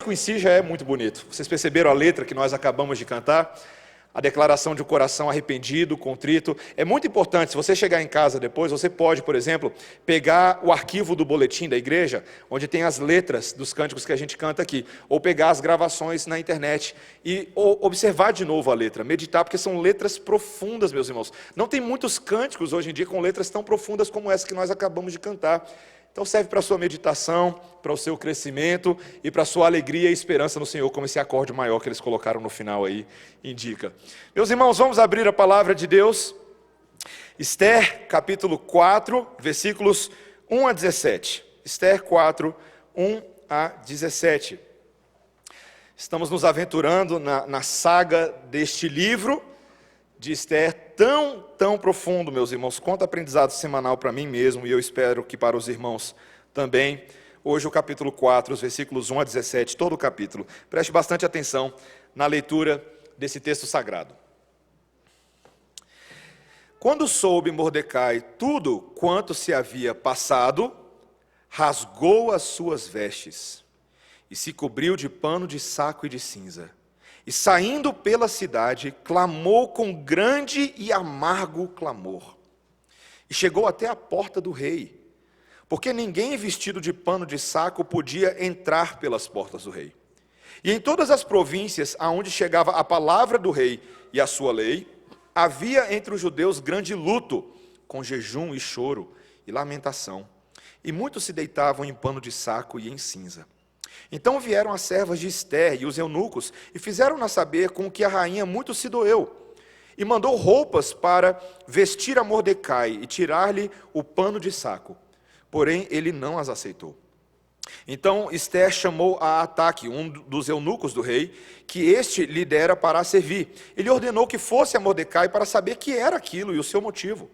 cântico em si já é muito bonito. Vocês perceberam a letra que nós acabamos de cantar? A declaração de um coração arrependido, contrito. É muito importante, se você chegar em casa depois, você pode, por exemplo, pegar o arquivo do boletim da igreja, onde tem as letras dos cânticos que a gente canta aqui, ou pegar as gravações na internet e observar de novo a letra, meditar, porque são letras profundas, meus irmãos. Não tem muitos cânticos hoje em dia com letras tão profundas como essa que nós acabamos de cantar. Então serve para a sua meditação, para o seu crescimento e para a sua alegria e esperança no Senhor, como esse acorde maior que eles colocaram no final aí indica. Meus irmãos, vamos abrir a palavra de Deus. Esther, capítulo 4, versículos 1 a 17. Esther 4, 1 a 17. Estamos nos aventurando na saga deste livro de Esther, tão profundo, meus irmãos. Quanto aprendizado semanal para mim mesmo, e eu espero que para os irmãos também. Hoje o capítulo 4, os versículos 1 a 17, todo o capítulo. Preste bastante atenção na leitura desse texto sagrado. Quando soube Mordecai tudo quanto se havia passado, rasgou as suas vestes e se cobriu de pano de saco e de cinza. E saindo pela cidade, clamou com grande e amargo clamor. E chegou até a porta do rei, porque ninguém vestido de pano de saco podia entrar pelas portas do rei. E em todas as províncias aonde chegava a palavra do rei e a sua lei, havia entre os judeus grande luto, com jejum e choro e lamentação. E muitos se deitavam em pano de saco e em cinza. Então vieram as servas de Esther e os eunucos, e fizeram-na saber com que a rainha muito se doeu, e mandou roupas para vestir a Mordecai e tirar-lhe o pano de saco. Porém, ele não as aceitou. Então Esther chamou a Ataque, um dos eunucos do rei, que este lhe dera para a servir. Ele ordenou que fosse a Mordecai para saber que era aquilo e o seu motivo.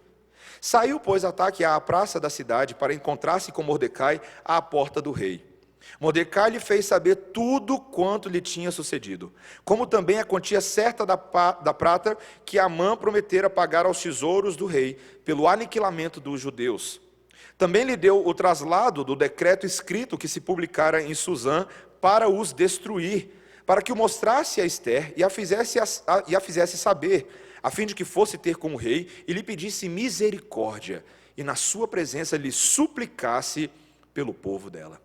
Saiu, pois, Ataque à praça da cidade para encontrar-se com Mordecai à porta do rei. Mordecai lhe fez saber tudo quanto lhe tinha sucedido, como também a quantia certa da prata que Amã prometera pagar aos tesouros do rei, pelo aniquilamento dos judeus. Também lhe deu o traslado do decreto escrito que se publicara em Susã para os destruir, para que o mostrasse a Esther e a fizesse saber, a fim de que fosse ter com o rei e lhe pedisse misericórdia, e na sua presença lhe suplicasse pelo povo dela.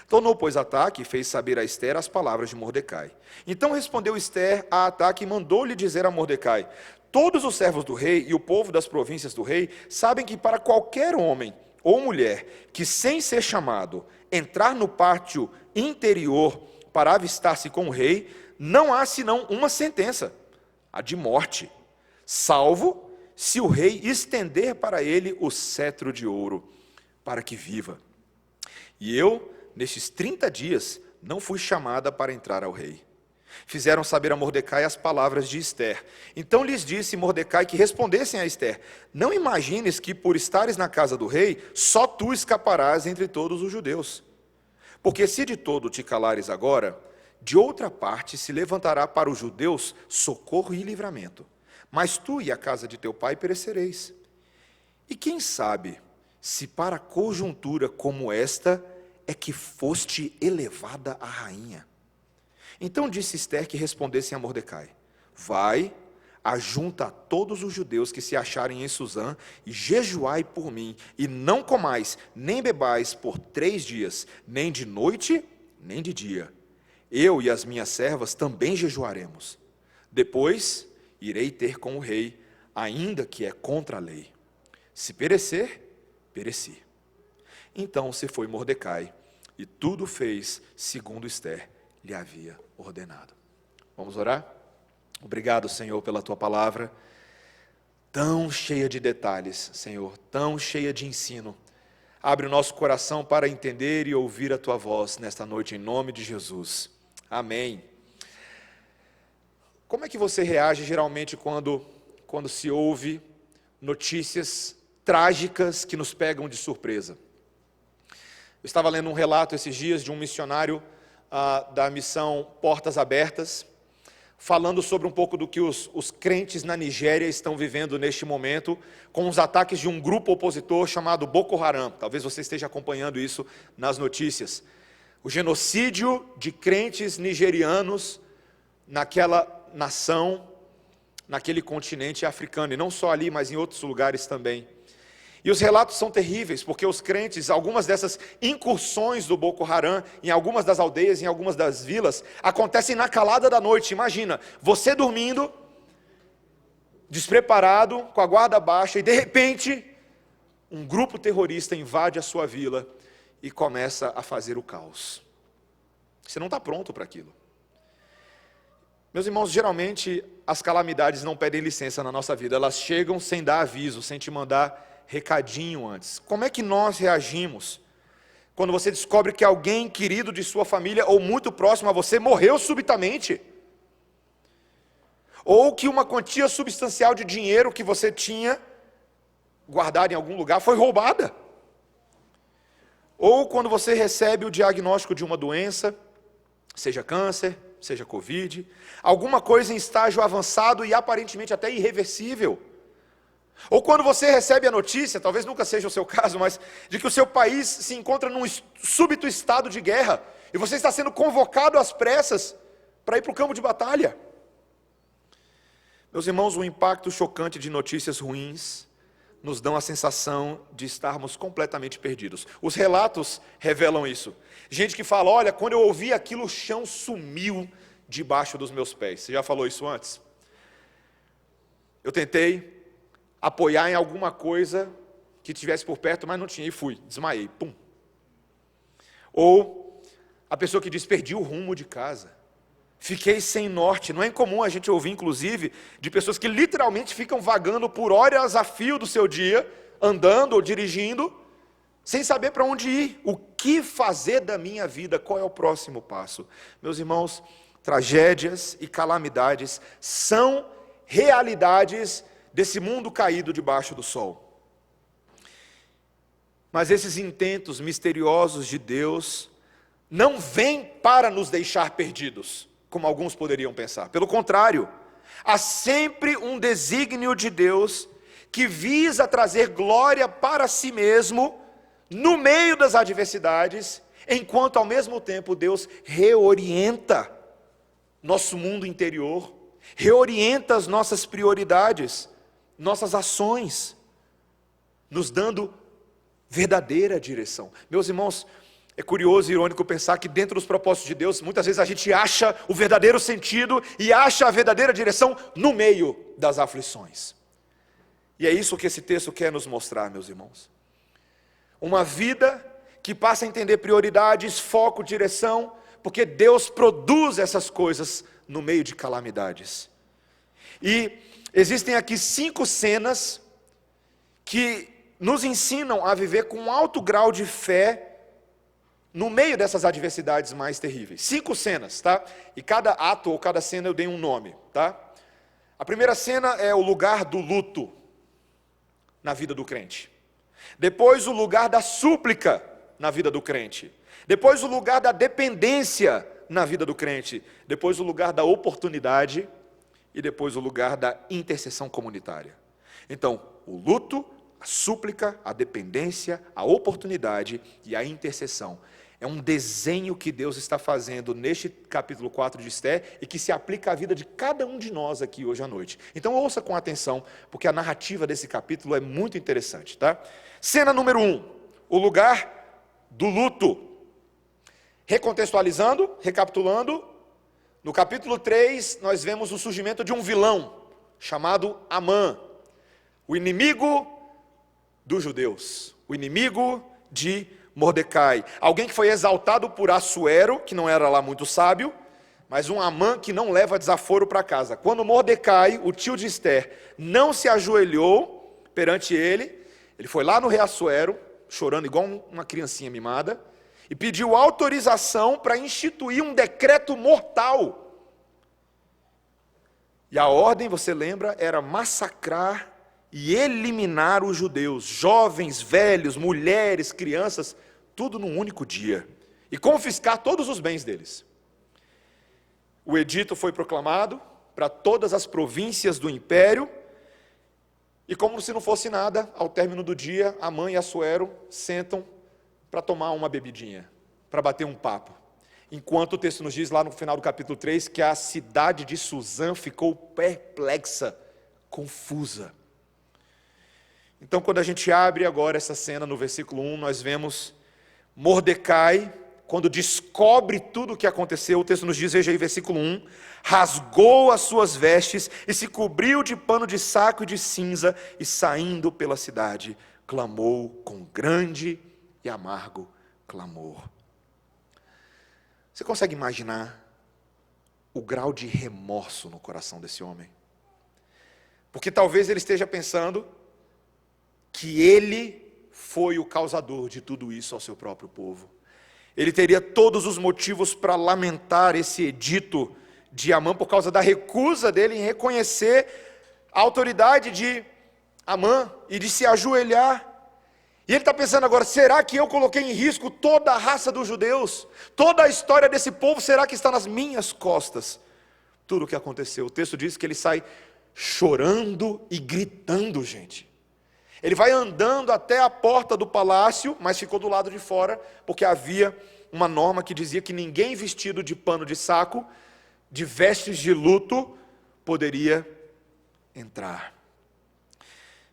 Tornou, pois, Ataque e fez saber a Esther as palavras de Mordecai. Então respondeu Esther a Ataque e mandou-lhe dizer a Mordecai: todos os servos do rei e o povo das províncias do rei sabem que para qualquer homem ou mulher que, sem ser chamado, entrar no pátio interior para avistar-se com o rei, não há senão uma sentença, a de morte, salvo se o rei estender para ele o cetro de ouro, para que viva. E eu, nestes 30 dias, não fui chamada para entrar ao rei. Fizeram saber a Mordecai as palavras de Esther. Então lhes disse Mordecai que respondessem a Esther: não imagines que por estares na casa do rei, só tu escaparás entre todos os judeus. Porque se de todo te calares agora, de outra parte se levantará para os judeus socorro e livramento. Mas tu e a casa de teu pai perecereis. E quem sabe, se para conjuntura como esta, é que foste elevada a rainha. Então disse Esther que respondessem a Mordecai: vai, ajunta a todos os judeus que se acharem em Susã, e jejuai por mim, e não comais, nem bebais por 3 dias, nem de noite, nem de dia. Eu e as minhas servas também jejuaremos. Depois irei ter com o rei, ainda que é contra a lei. Se perecer, pereci. Então se foi Mordecai, e tudo fez segundo Esther lhe havia ordenado. Vamos orar? Obrigado, Senhor, pela Tua palavra, tão cheia de detalhes, Senhor, tão cheia de ensino. Abre o nosso coração para entender e ouvir a Tua voz nesta noite, em nome de Jesus. Amém. Como é que você reage geralmente quando se ouve notícias trágicas que nos pegam de surpresa? Eu estava lendo um relato esses dias de um missionário da missão Portas Abertas, falando sobre um pouco do que os crentes na Nigéria estão vivendo neste momento, com os ataques de um grupo opositor chamado Boko Haram. Talvez você esteja acompanhando isso nas notícias. O genocídio de crentes nigerianos naquela nação, naquele continente africano, e não só ali, mas em outros lugares também. E os relatos são terríveis, porque os crentes, algumas dessas incursões do Boko Haram, em algumas das aldeias, em algumas das vilas, acontecem na calada da noite. Imagina, você dormindo, despreparado, com a guarda baixa, e de repente, um grupo terrorista invade a sua vila e começa a fazer o caos. Você não está pronto para aquilo. Meus irmãos, geralmente as calamidades não pedem licença na nossa vida, elas chegam sem dar aviso, sem te mandar recadinho antes. Como é que nós reagimos quando você descobre que alguém querido de sua família ou muito próximo a você morreu subitamente? Ou que uma quantia substancial de dinheiro que você tinha guardado em algum lugar foi roubada? Ou quando você recebe o diagnóstico de uma doença, seja câncer, seja Covid, alguma coisa em estágio avançado e aparentemente até irreversível. Ou quando você recebe a notícia, talvez nunca seja o seu caso, mas de que o seu país se encontra num súbito estado de guerra, e você está sendo convocado às pressas para ir para o campo de batalha. Meus irmãos, o impacto chocante de notícias ruins nos dão a sensação de estarmos completamente perdidos. Os relatos revelam isso. Gente que fala, olha, quando eu ouvi aquilo, o chão sumiu debaixo dos meus pés. Você já falou isso antes? Eu tentei apoiar em alguma coisa que tivesse por perto, mas não tinha, e fui, desmaiei, pum. Ou a pessoa que diz, perdi o rumo de casa, fiquei sem norte. Não é incomum a gente ouvir, inclusive, de pessoas que literalmente ficam vagando por horas a fio do seu dia, andando ou dirigindo, sem saber para onde ir, o que fazer da minha vida, qual é o próximo passo. Meus irmãos, tragédias e calamidades são realidades desse mundo caído debaixo do sol. Mas esses intentos misteriosos de Deus não vêm para nos deixar perdidos, como alguns poderiam pensar. Pelo contrário, há sempre um desígnio de Deus que visa trazer glória para si mesmo no meio das adversidades, enquanto ao mesmo tempo Deus reorienta nosso mundo interior, reorienta as nossas prioridades, nossas ações, nos dando verdadeira direção. Meus irmãos, é curioso e irônico pensar que dentro dos propósitos de Deus, muitas vezes a gente acha o verdadeiro sentido e acha a verdadeira direção no meio das aflições. E é isso que esse texto quer nos mostrar, meus irmãos. Uma vida que passa a entender prioridades, foco, direção, porque Deus produz essas coisas no meio de calamidades. E existem aqui 5 cenas que nos ensinam a viver com um alto grau de fé no meio dessas adversidades mais terríveis. 5 cenas, tá? E cada ato ou cada cena eu dei um nome, tá? A primeira cena é o lugar do luto na vida do crente. Depois o lugar da súplica na vida do crente. Depois o lugar da dependência na vida do crente. Depois o lugar da oportunidade e depois o lugar da intercessão comunitária. Então, o luto, a súplica, a dependência, a oportunidade e a intercessão. É um desenho que Deus está fazendo neste capítulo 4 de Esther e que se aplica à vida de cada um de nós aqui hoje à noite. Então ouça com atenção, porque a narrativa desse capítulo é muito interessante, tá? Cena número 1, o lugar do luto. Recontextualizando, recapitulando, no capítulo 3 nós vemos o surgimento de um vilão chamado Amã, o inimigo dos judeus, o inimigo de Mordecai, alguém que foi exaltado por Assuero, que não era lá muito sábio, mas um Amã que não leva desaforo para casa. Quando Mordecai, o tio de Esther, não se ajoelhou perante ele, ele foi lá no rei Assuero, chorando igual uma criancinha mimada, e pediu autorização para instituir um decreto mortal. E a ordem, você lembra, era massacrar e eliminar os judeus, jovens, velhos, mulheres, crianças, tudo num único dia, e confiscar todos os bens deles. O edito foi proclamado para todas as províncias do império, e como se não fosse nada, ao término do dia, Amã e Assuero sentam para tomar uma bebidinha. para bater um papo. Enquanto o texto nos diz lá no final do capítulo 3 que a cidade de Suzã ficou perplexa, confusa. Então, quando a gente abre agora essa cena no versículo 1, nós vemos Mordecai, quando descobre tudo o que aconteceu, o texto nos diz, veja aí, versículo 1, rasgou as suas vestes e se cobriu de pano de saco e de cinza, e saindo pela cidade, clamou com grande e amargo clamor. Você consegue imaginar o grau de remorso no coração desse homem? Porque talvez ele esteja pensando que ele foi o causador de tudo isso ao seu próprio povo. Ele teria todos os motivos para lamentar esse edito de Amã por causa da recusa dele em reconhecer a autoridade de Amã e de se ajoelhar. E ele está pensando agora, será que eu coloquei em risco toda a raça dos judeus? Toda a história desse povo, será que está nas minhas costas? Tudo o que aconteceu. O texto diz que ele sai chorando e gritando, gente. Ele vai andando até a porta do palácio, mas ficou do lado de fora, porque havia uma norma que dizia que ninguém vestido de pano de saco, de vestes de luto, poderia entrar.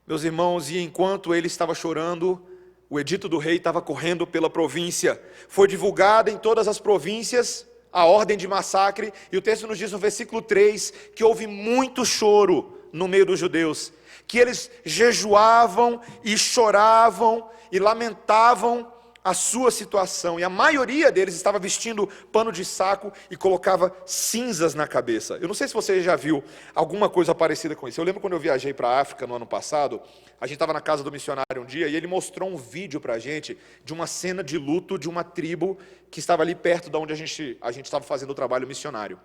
Meus irmãos, e enquanto ele estava chorando, o edito do rei estava correndo pela província. Foi divulgada em todas as províncias a ordem de massacre, e o texto nos diz no versículo 3, que houve muito choro no meio dos judeus, que eles jejuavam e choravam e lamentavam a sua situação, e a maioria deles estava vestindo pano de saco e colocava cinzas na cabeça. Eu não sei se você já viu alguma coisa parecida com isso. Eu lembro quando eu viajei para a África no ano passado, a gente estava na casa do missionário um dia, e ele mostrou um vídeo para a gente de uma cena de luto de uma tribo que estava ali perto de onde a gente estava fazendo o trabalho missionário.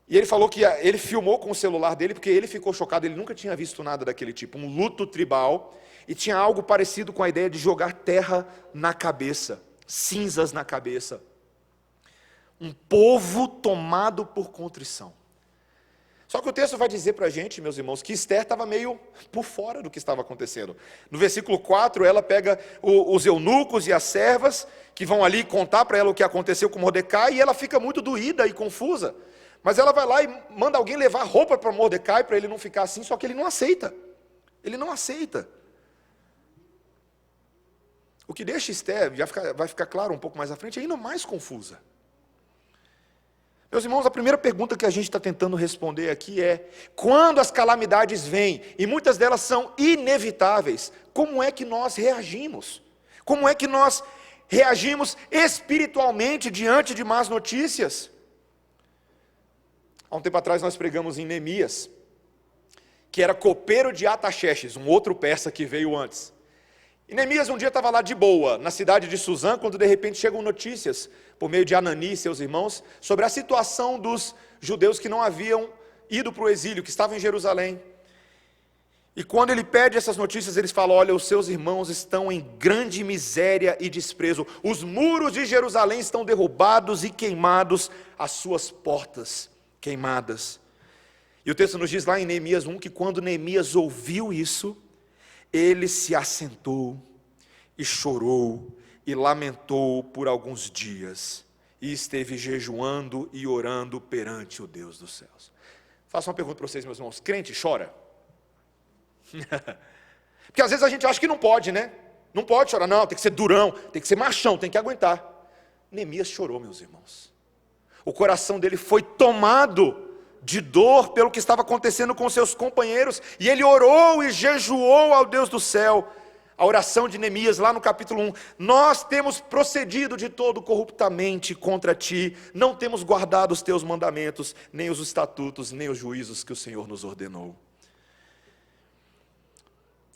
E ele falou que ele filmou com o celular dele, porque ele ficou chocado, ele nunca tinha visto nada daquele tipo, um luto tribal, e tinha algo parecido com a ideia de jogar terra na cabeça, cinzas na cabeça. Um povo tomado por contrição. Só que o texto vai dizer para a gente, meus irmãos, que Esther estava meio por fora do que estava acontecendo. No versículo 4, ela pega os eunucos e as servas, que vão ali contar para ela o que aconteceu com Mordecai, e ela fica muito doída e confusa. Mas ela vai lá e manda alguém levar roupa para Mordecai, para ele não ficar assim, só que ele não aceita. Ele não aceita. O que deixa Esther, vai ficar claro um pouco mais à frente, é ainda mais confusa. Meus irmãos, a primeira pergunta que a gente está tentando responder aqui é: quando as calamidades vêm, e muitas delas são inevitáveis, como é que nós reagimos? Como é que nós reagimos espiritualmente diante de más notícias? Há um tempo atrás nós pregamos em Neemias, que era copeiro de Artaxerxes, um outro persa que veio antes. E Neemias um dia estava lá de boa, na cidade de Suzã, quando de repente chegam notícias, por meio de Anani e seus irmãos, sobre a situação dos judeus que não haviam ido para o exílio, que estavam em Jerusalém. E quando ele pede essas notícias, eles falam: olha, os seus irmãos estão em grande miséria e desprezo, os muros de Jerusalém estão derrubados e queimados, as suas portas queimadas. E o texto nos diz lá em Neemias 1, que quando Neemias ouviu isso, ele se assentou e chorou e lamentou por alguns dias, e esteve jejuando e orando perante o Deus dos céus. Faço uma pergunta para vocês, meus irmãos: crente chora? Porque às vezes a gente acha que não pode, né? Não pode chorar, não, tem que ser durão, tem que ser machão, tem que aguentar. Neemias chorou, meus irmãos. O coração dele foi tomado de dor pelo que estava acontecendo com seus companheiros, e ele orou e jejuou ao Deus do céu. A oração de Neemias, lá no capítulo 1, nós temos procedido de todo corruptamente contra ti, não temos guardado os teus mandamentos, nem os estatutos, nem os juízos que o Senhor nos ordenou.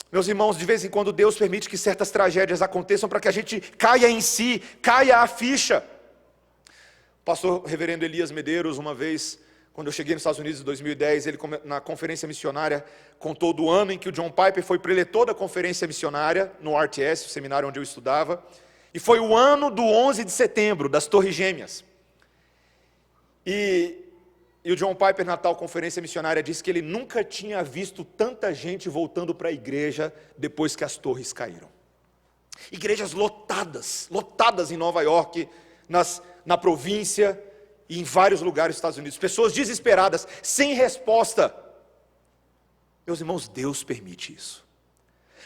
Meus irmãos, de vez em quando Deus permite que certas tragédias aconteçam para que a gente caia em si, caia a ficha. O pastor reverendo Elias Medeiros, uma vez, quando eu cheguei nos Estados Unidos em 2010, ele na conferência missionária contou do ano em que o John Piper foi preletor da conferência missionária no RTS, o seminário onde eu estudava, e foi o ano do 11 de setembro, das Torres Gêmeas. E o John Piper, na tal conferência missionária, disse que ele nunca tinha visto tanta gente voltando para a igreja depois que as torres caíram. Igrejas lotadas em Nova York, na província e em vários lugares dos Estados Unidos. Pessoas desesperadas, sem resposta. Meus irmãos, Deus permite isso.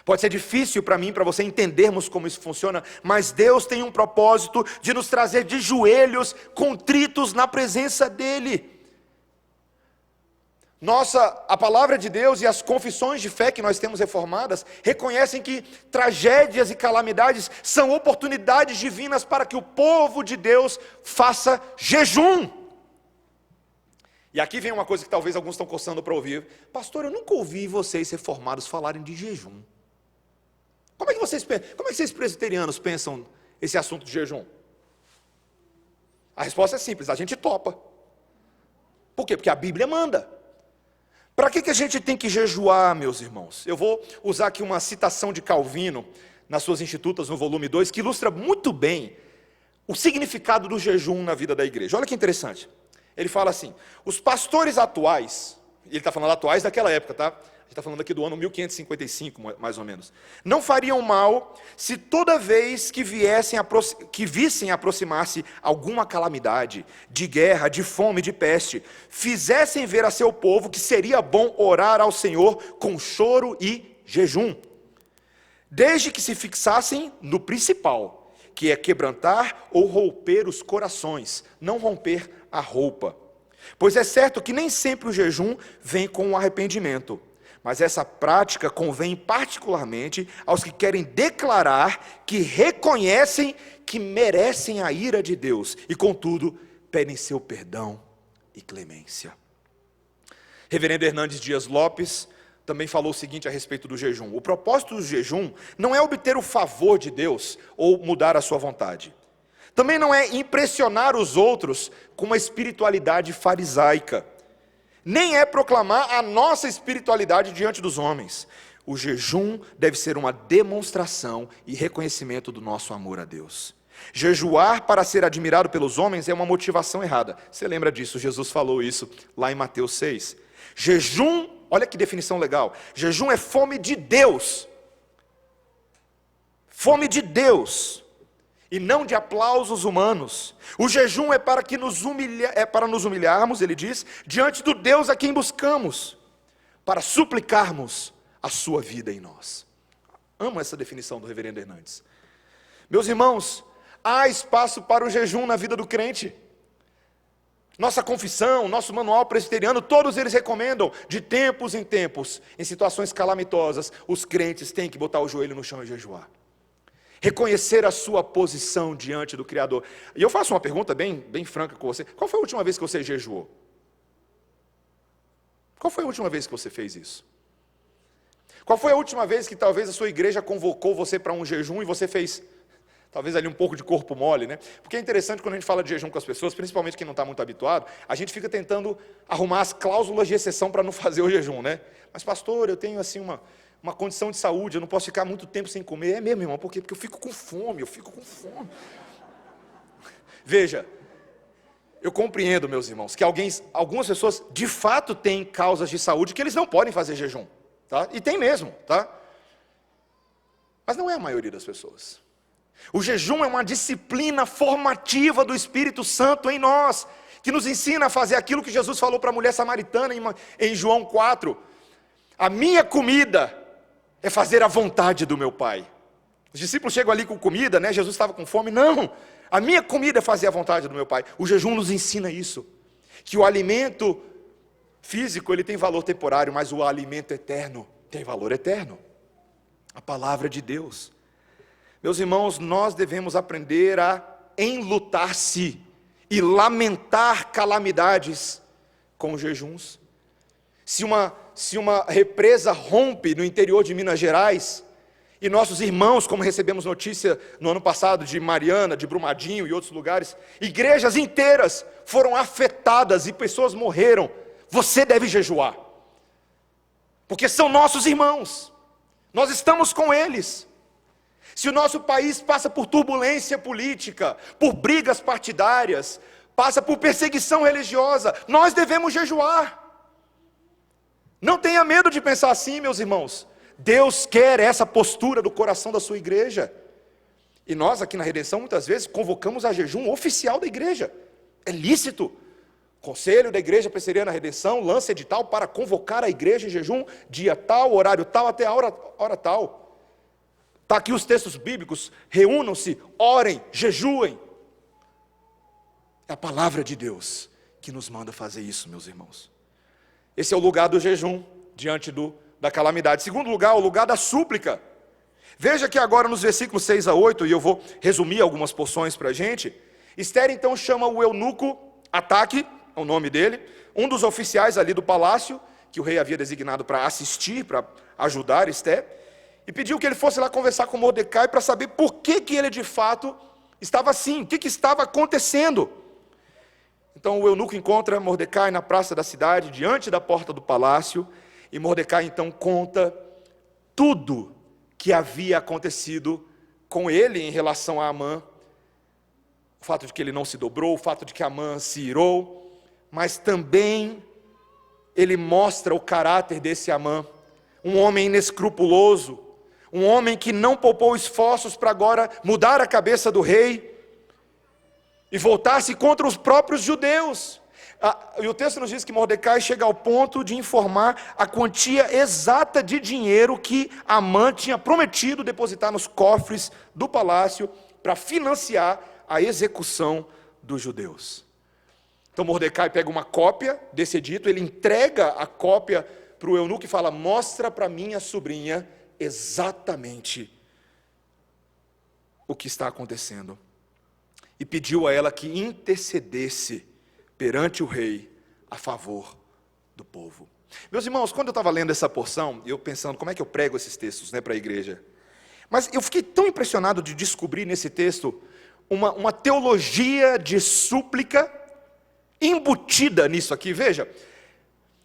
Pode ser difícil para mim, para você entendermos como isso funciona, mas Deus tem um propósito de nos trazer de joelhos, contritos na presença dEle. A palavra de Deus e as confissões de fé que nós temos reformadas reconhecem que tragédias e calamidades são oportunidades divinas para que o povo de Deus faça jejum. E aqui vem uma coisa que talvez alguns estão coçando para ouvir. Pastor, eu nunca ouvi vocês reformados falarem de jejum. Como é que vocês presbiterianos pensam esse assunto de jejum? A resposta é simples, a gente topa. Por quê? Porque a Bíblia manda. Para que a gente tem que jejuar, meus irmãos? Eu vou usar aqui uma citação de Calvino, nas suas Institutas, no volume 2, que ilustra muito bem o significado do jejum na vida da igreja. Olha que interessante. Ele fala assim, os pastores atuais, ele está falando atuais daquela época, tá? A gente está falando aqui do ano 1555, mais ou menos. Não fariam mal se toda vez que vissem aproximar-se alguma calamidade, de guerra, de fome, de peste, fizessem ver a seu povo que seria bom orar ao Senhor com choro e jejum, desde que se fixassem no principal, que é quebrantar ou romper os corações, não romper a roupa. Pois é certo que nem sempre o jejum vem com o arrependimento, mas essa prática convém particularmente aos que querem declarar que reconhecem que merecem a ira de Deus e, contudo, pedem seu perdão e clemência. Reverendo Hernandes Dias Lopes também falou o seguinte a respeito do jejum. O propósito do jejum não é obter o favor de Deus ou mudar a sua vontade. Também não é impressionar os outros com uma espiritualidade farisaica. Nem é proclamar a nossa espiritualidade diante dos homens. O jejum deve ser uma demonstração e reconhecimento do nosso amor a Deus. Jejuar para ser admirado pelos homens é uma motivação errada. Você lembra disso? Jesus falou isso lá em Mateus 6. Jejum, olha que definição legal. Jejum é fome de Deus. Fome de Deus. E não de aplausos humanos. O jejum é para nos humilharmos, ele diz, diante do Deus a quem buscamos, para suplicarmos a sua vida em nós. Amo essa definição do reverendo Hernandes. Meus irmãos, há espaço para o jejum na vida do crente. Nossa confissão, nosso manual presbiteriano, todos eles recomendam, de tempos em tempos, em situações calamitosas, os crentes têm que botar o joelho no chão e jejuar. Reconhecer a sua posição diante do Criador. E eu faço uma pergunta bem franca com você. Qual foi a última vez que você jejuou? Qual foi a última vez que você fez isso? Qual foi a última vez que talvez a sua igreja convocou você para um jejum e você fez, talvez ali um pouco de corpo mole, né? Porque é interessante quando a gente fala de jejum com as pessoas, principalmente quem não está muito habituado, a gente fica tentando arrumar as cláusulas de exceção para não fazer o jejum, né? Mas pastor, eu tenho assim uma condição de saúde, eu não posso ficar muito tempo sem comer. É mesmo, irmão, por quê? Porque eu fico com fome. Veja, eu compreendo, meus irmãos, que algumas pessoas de fato têm causas de saúde que eles não podem fazer jejum, tá? E tem mesmo, tá? Mas não é a maioria das pessoas. O jejum é uma disciplina formativa do Espírito Santo em nós, que nos ensina a fazer aquilo que Jesus falou para a mulher samaritana em João 4. A minha comida é fazer a vontade do meu Pai. Os discípulos chegam ali com comida, né? Jesus estava com fome. Não, a minha comida é fazer a vontade do meu Pai. O jejum nos ensina isso. Que o alimento físico, ele tem valor temporário, mas o alimento eterno tem valor eterno. A palavra de Deus. Meus irmãos, nós devemos aprender a enlutar-se e lamentar calamidades com jejuns. Se uma represa rompe no interior de Minas Gerais, e nossos irmãos, como recebemos notícia no ano passado de Mariana, de Brumadinho e outros lugares, igrejas inteiras foram afetadas e pessoas morreram, você deve jejuar, porque são nossos irmãos, nós estamos com eles. Se o nosso país passa por turbulência política, por brigas partidárias, passa por perseguição religiosa, nós devemos jejuar. Não tenha medo de pensar assim, meus irmãos. Deus quer essa postura do coração da sua igreja. E nós aqui na Redenção, muitas vezes, convocamos a jejum oficial da igreja. É lícito. Conselho da Igreja Presbiteriana Redenção lança edital para convocar a igreja em jejum, dia tal, horário tal, até a hora tal. Está aqui os textos bíblicos, reúnam-se, orem, jejuem. É a palavra de Deus que nos manda fazer isso, meus irmãos. Esse é o lugar do jejum, diante da calamidade. Segundo lugar, o lugar da súplica. Veja que agora nos versículos 6 a 8, e eu vou resumir algumas porções para a gente, Esther então chama o eunuco Ataque, é o nome dele, um dos oficiais ali do palácio, que o rei havia designado para assistir, para ajudar Esther, e pediu que ele fosse lá conversar com Mordecai para saber por que ele de fato estava assim, o que estava acontecendo. Então o eunuco encontra Mordecai na praça da cidade, diante da porta do palácio, e Mordecai então conta tudo que havia acontecido com ele em relação a Amã, o fato de que ele não se dobrou, o fato de que Amã se irou, mas também ele mostra o caráter desse Amã, um homem inescrupuloso, um homem que não poupou esforços para agora mudar a cabeça do rei e voltar-se contra os próprios judeus. E o texto nos diz que Mordecai chega ao ponto de informar a quantia exata de dinheiro que Amã tinha prometido depositar nos cofres do palácio para financiar a execução dos judeus. Então Mordecai pega uma cópia desse edito, ele entrega a cópia para o eunuco e fala: mostra para minha sobrinha exatamente o que está acontecendo. E pediu a ela que intercedesse perante o rei a favor do povo. Meus irmãos, quando eu estava lendo essa porção, eu pensando como é que eu prego esses textos para a igreja, mas eu fiquei tão impressionado de descobrir nesse texto uma teologia de súplica embutida nisso aqui. Veja,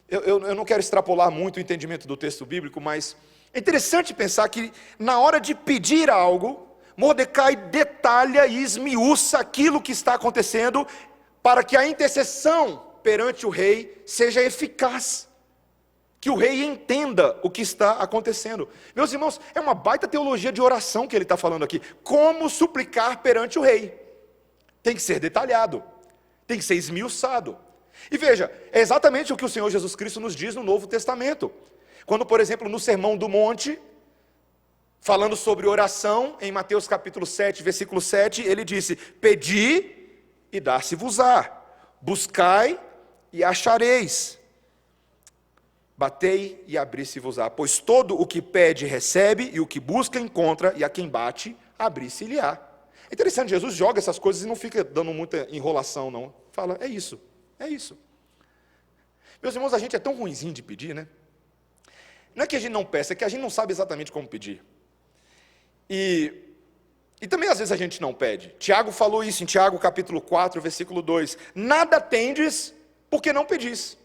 eu não quero extrapolar muito o entendimento do texto bíblico, mas é interessante pensar que na hora de pedir algo, Mordecai detalha e esmiuça aquilo que está acontecendo para que a intercessão perante o rei seja eficaz, que o rei entenda o que está acontecendo. Meus irmãos, é uma baita teologia de oração que ele está falando aqui. Como suplicar perante o rei? Tem que ser detalhado, tem que ser esmiuçado. E veja, é exatamente o que o Senhor Jesus Cristo nos diz no Novo Testamento. Quando, por exemplo, no Sermão do Monte, falando sobre oração, em Mateus capítulo 7, versículo 7, ele disse: pedi e dar-se-vos-á, buscai e achareis, batei e abri-se-vos-á, pois todo o que pede recebe, e o que busca encontra, e a quem bate, abri-se-lhe-á. É interessante, Jesus joga essas coisas e não fica dando muita enrolação, não. Fala, é isso, é isso. Meus irmãos, a gente é tão ruinzinho de pedir, né? Não é que a gente não peça, é que a gente não sabe exatamente como pedir. E também às vezes a gente não pede. Tiago falou isso em Tiago capítulo 4, versículo 2. Nada tendes, porque não pedis.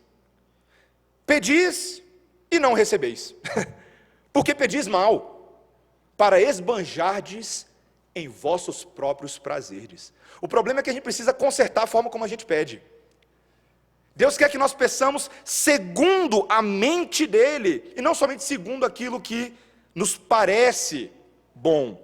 Pedis e não recebeis. Porque pedis mal, para esbanjardes em vossos próprios prazeres. O problema é que a gente precisa consertar a forma como a gente pede. Deus quer que nós peçamos segundo a mente dEle, e não somente segundo aquilo que nos parece bom.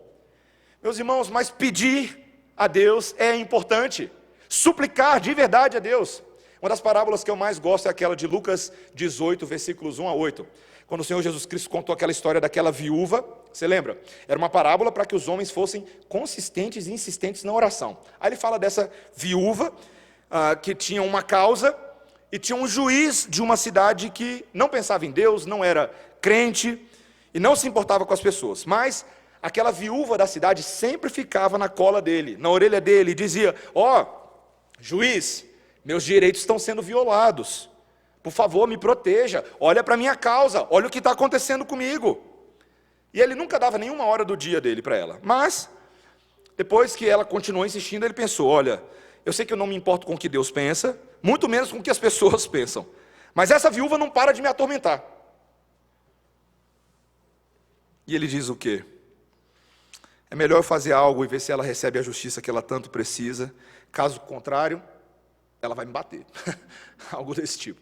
Meus irmãos, mas pedir a Deus é importante. Suplicar de verdade a Deus. Uma das parábolas que eu mais gosto é aquela de Lucas 18, versículos 1 a 8. Quando o Senhor Jesus Cristo contou aquela história daquela viúva, você lembra? Era uma parábola para que os homens fossem consistentes e insistentes na oração. Aí ele fala dessa viúva que tinha uma causa e tinha um juiz de uma cidade que não pensava em Deus, não era crente e não se importava com as pessoas. Mas aquela viúva da cidade sempre ficava na cola dele, na orelha dele, e dizia: ó, juiz, meus direitos estão sendo violados, por favor me proteja, olha para a minha causa, olha o que está acontecendo comigo. E ele nunca dava nenhuma hora do dia dele para ela, mas depois que ela continuou insistindo, ele pensou: olha, eu sei que eu não me importo com o que Deus pensa, muito menos com o que as pessoas pensam, mas essa viúva não para de me atormentar. E ele diz o quê? É melhor eu fazer algo e ver se ela recebe a justiça que ela tanto precisa. Caso contrário, ela vai me bater. Algo desse tipo.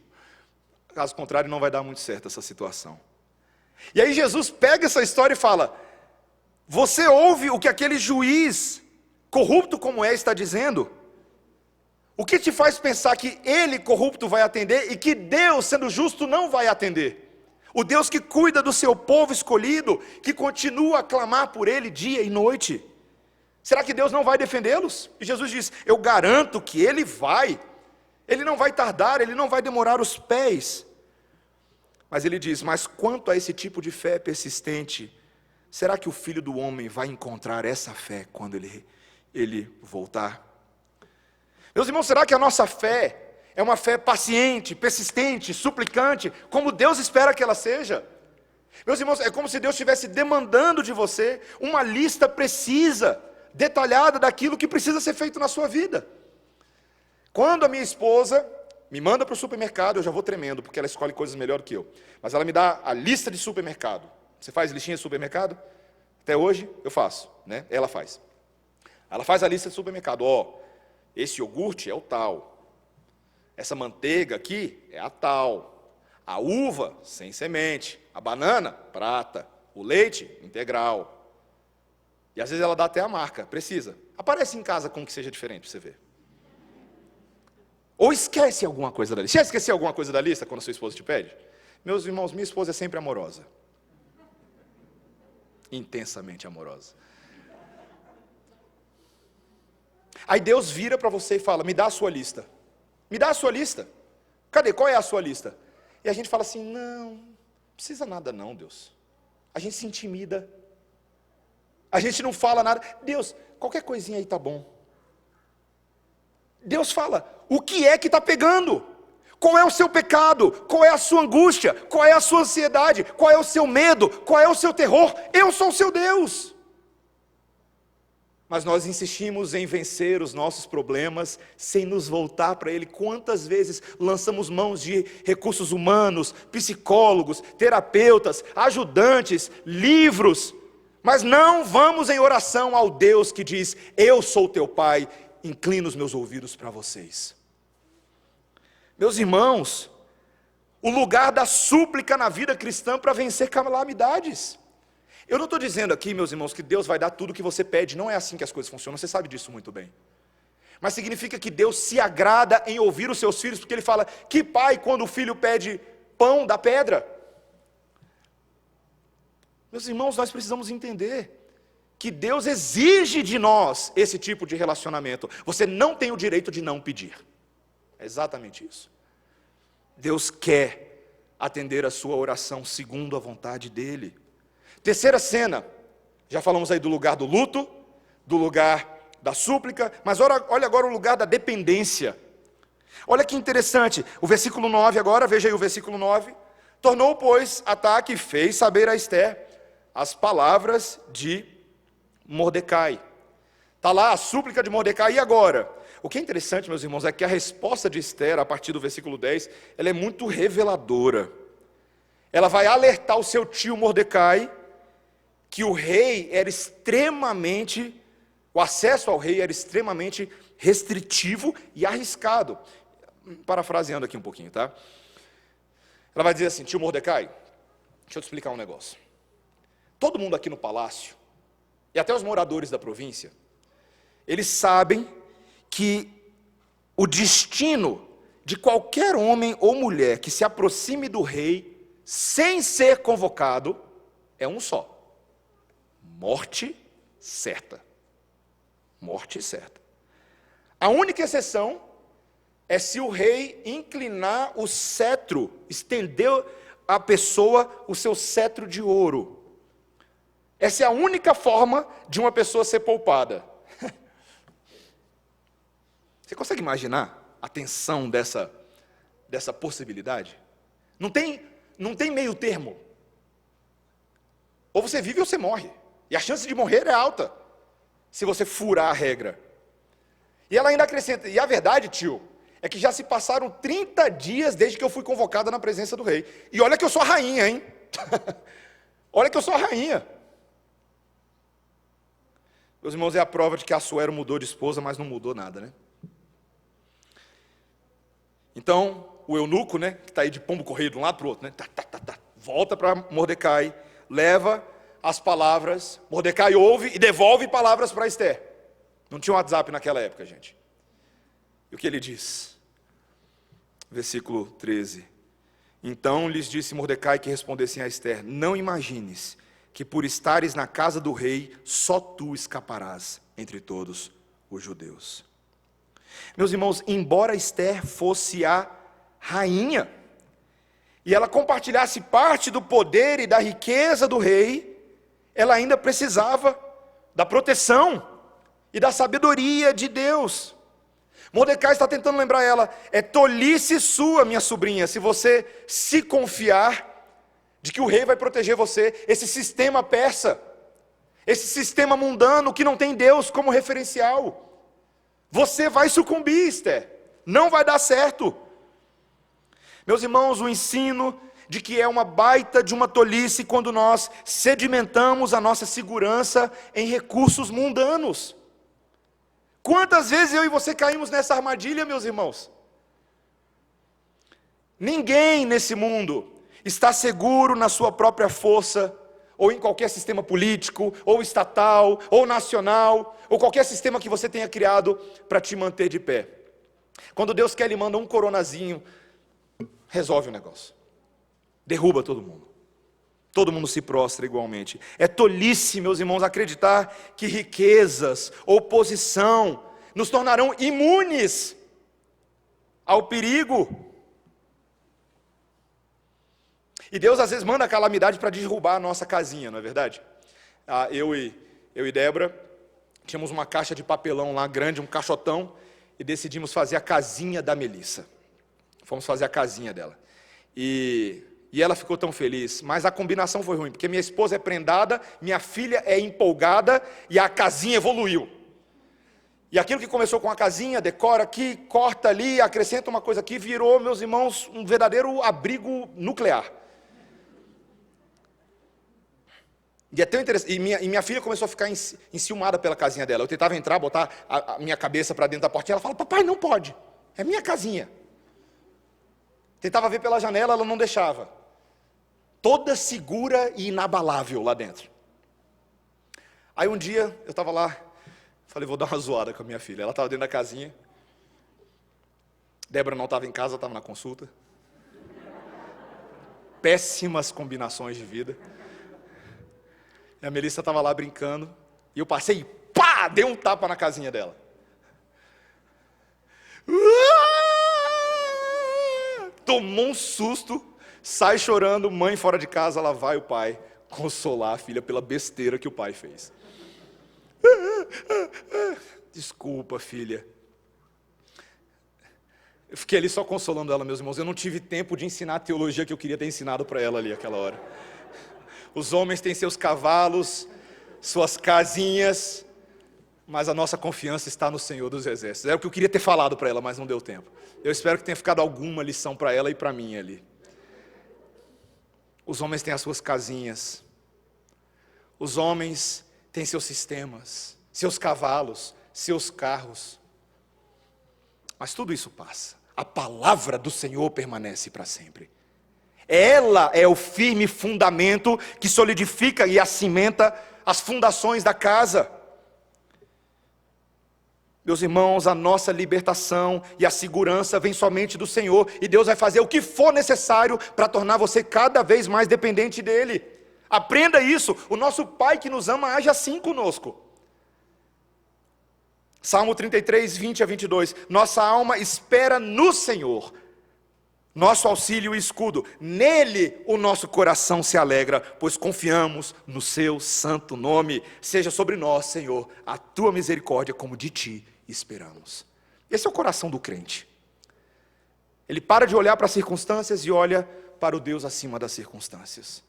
Caso contrário, não vai dar muito certo essa situação. E aí Jesus pega essa história e fala: Você ouve o que aquele juiz, corrupto como está dizendo? O que te faz pensar que ele, corrupto, vai atender e que Deus, sendo justo, não vai atender? O Deus que cuida do seu povo escolhido, que continua a clamar por ele dia e noite. Será que Deus não vai defendê-los? E Jesus diz, eu garanto que ele vai. Ele não vai tardar, ele não vai demorar os pés. Mas ele diz, mas quanto a esse tipo de fé persistente, será que o Filho do Homem vai encontrar essa fé quando ele voltar? Meus irmãos, será que a nossa fé é uma fé paciente, persistente, suplicante, como Deus espera que ela seja? Meus irmãos, é como se Deus estivesse demandando de você uma lista precisa, detalhada daquilo que precisa ser feito na sua vida. Quando a minha esposa me manda para o supermercado, eu já vou tremendo, porque ela escolhe coisas melhor do que eu. Mas ela me dá a lista de supermercado. Você faz listinha de supermercado? Até hoje eu faço, né? Ela faz. Ela faz a lista de supermercado. Esse iogurte é o tal. Essa manteiga aqui é a tal. A uva, sem semente. A banana, prata. O leite, integral. E às vezes ela dá até a marca, precisa. Aparece em casa com que seja diferente, para você ver. Ou esquece alguma coisa da lista. Já esqueceu alguma coisa da lista quando a sua esposa te pede? Meus irmãos, minha esposa é sempre amorosa. Intensamente amorosa. Aí Deus vira para você e fala, me dá a sua lista. Me dá a sua lista. Cadê? Qual é a sua lista? E a gente fala assim, não precisa nada não, Deus. A gente se intimida. A gente não fala nada. Deus, qualquer coisinha aí tá bom. Deus fala, o que é que está pegando? Qual é o seu pecado? Qual é a sua angústia? Qual é a sua ansiedade? Qual é o seu medo? Qual é o seu terror? Eu sou o seu Deus. Mas nós insistimos em vencer os nossos problemas sem nos voltar para Ele. Quantas vezes lançamos mãos de recursos humanos, psicólogos, terapeutas, ajudantes, livros, mas não vamos em oração ao Deus que diz, eu sou teu Pai, inclino os meus ouvidos para vocês. Meus irmãos, o lugar da súplica na vida cristã para vencer calamidades. Eu não estou dizendo aqui, meus irmãos, que Deus vai dar tudo o que você pede. Não é assim que as coisas funcionam, você sabe disso muito bem. Mas significa que Deus se agrada em ouvir os seus filhos, porque Ele fala, que pai, quando o filho pede pão, dá pedra? Meus irmãos, nós precisamos entender que Deus exige de nós esse tipo de relacionamento. Você não tem o direito de não pedir. É exatamente isso. Deus quer atender a sua oração segundo a vontade dEle. Terceira cena, já falamos aí do lugar do luto, do lugar da súplica, mas olha agora o lugar da dependência. Olha que interessante, o versículo 9 agora, veja aí o versículo 9. Tornou, pois, Ataque e fez saber a Ester as palavras de Mordecai. Está lá a súplica de Mordecai, e agora? O que é interessante, meus irmãos, é que a resposta de Ester, a partir do versículo 10, ela é muito reveladora. Ela vai alertar o seu tio Mordecai, que o rei era extremamente, o acesso ao rei era extremamente restritivo e arriscado. Parafraseando aqui um pouquinho, tá? Ela vai dizer assim, tio Mordecai, deixa eu te explicar um negócio. Todo mundo aqui no palácio, e até os moradores da província, eles sabem que o destino de qualquer homem ou mulher que se aproxime do rei sem ser convocado é um só. Morte certa. Morte certa. A única exceção é se o rei inclinar o cetro, estender à pessoa o seu cetro de ouro. Essa é a única forma de uma pessoa ser poupada. Você consegue imaginar a tensão dessa possibilidade? Não tem meio termo. Ou você vive ou você morre. E a chance de morrer é alta, se você furar a regra. E ela ainda acrescenta, e a verdade, tio, é que já se passaram 30 dias desde que eu fui convocada na presença do rei. E olha que eu sou a rainha, hein? Olha que eu sou a rainha. Meus irmãos, é a prova de que Assuero mudou de esposa, mas não mudou nada, né? Então, o eunuco, né, que está aí de pombo correio de um lado para o outro, né, volta para Mordecai, leva as palavras, Mordecai ouve e devolve palavras para Esther. Não tinha WhatsApp naquela época, gente. E o que ele diz? Versículo 13. Então lhes disse Mordecai que respondessem a Esther: não imagines que por estares na casa do rei, só tu escaparás entre todos os judeus. Meus irmãos, embora Esther fosse a rainha, e ela compartilhasse parte do poder e da riqueza do rei, ela ainda precisava da proteção e da sabedoria de Deus. Mordecai está tentando lembrar ela: é tolice sua, minha sobrinha, se você se confiar de que o rei vai proteger você. Esse sistema persa, esse sistema mundano que não tem Deus como referencial, você vai sucumbir, Esther, não vai dar certo. Meus irmãos, o ensino de que é uma baita de uma tolice quando nós sedimentamos a nossa segurança em recursos mundanos. Quantas vezes eu e você caímos nessa armadilha, meus irmãos? Ninguém nesse mundo está seguro na sua própria força, ou em qualquer sistema político, ou estatal, ou nacional, ou qualquer sistema que você tenha criado para te manter de pé. Quando Deus quer, Ele manda um coronazinho, resolve o negócio. Derruba todo mundo. Todo mundo se prostra igualmente. É tolice, meus irmãos, acreditar que riquezas ou posição nos tornarão imunes ao perigo. E Deus às vezes manda a calamidade para derrubar a nossa casinha, não é verdade? Eu e Débora tínhamos uma caixa de papelão lá grande, um caixotão, e decidimos fazer a casinha da Melissa. Fomos fazer a casinha dela. E ela ficou tão feliz, mas a combinação foi ruim, porque minha esposa é prendada, minha filha é empolgada, e a casinha evoluiu. E aquilo que começou com a casinha, decora aqui, corta ali, acrescenta uma coisa aqui, virou, meus irmãos, um verdadeiro abrigo nuclear. E é tão interessante, e minha filha começou a ficar enciumada pela casinha dela. Eu tentava entrar, botar a minha cabeça para dentro da portinha, ela fala: papai, não pode, é minha casinha. Tentava ver pela janela, ela não deixava. Toda segura e inabalável lá dentro. Aí um dia, eu estava lá, falei: vou dar uma zoada com a minha filha. Ela estava dentro da casinha. Débora não estava em casa, estava na consulta. Péssimas combinações de vida. E a Melissa estava lá brincando, e eu passei e pá, dei um tapa na casinha dela. Tomou um susto, sai chorando, mãe fora de casa, lá vai o pai consolar a filha pela besteira que o pai fez. Desculpa, filha. Eu fiquei ali só consolando ela, meus irmãos. Eu não tive tempo de ensinar a teologia que eu queria ter ensinado para ela ali aquela hora. Os homens têm seus cavalos, suas casinhas, mas a nossa confiança está no Senhor dos Exércitos. Era o que eu queria ter falado para ela, mas não deu tempo. Eu espero que tenha ficado alguma lição para ela e para mim ali. Os homens têm as suas casinhas. Os homens têm seus sistemas, seus cavalos, seus carros. Mas tudo isso passa. A palavra do Senhor permanece para sempre. Ela é o firme fundamento que solidifica e acimenta as fundações da casa. Meus irmãos, a nossa libertação e a segurança vem somente do Senhor, e Deus vai fazer o que for necessário para tornar você cada vez mais dependente dEle. Aprenda isso, o nosso Pai que nos ama age assim conosco. Salmo 33, 20 a 22, nossa alma espera no Senhor, nosso auxílio e escudo, nele o nosso coração se alegra, pois confiamos no seu santo nome. Seja sobre nós, Senhor, a tua misericórdia, como de ti esperamos. Esse é o coração do crente. Ele para de olhar para as circunstâncias e olha para o Deus acima das circunstâncias.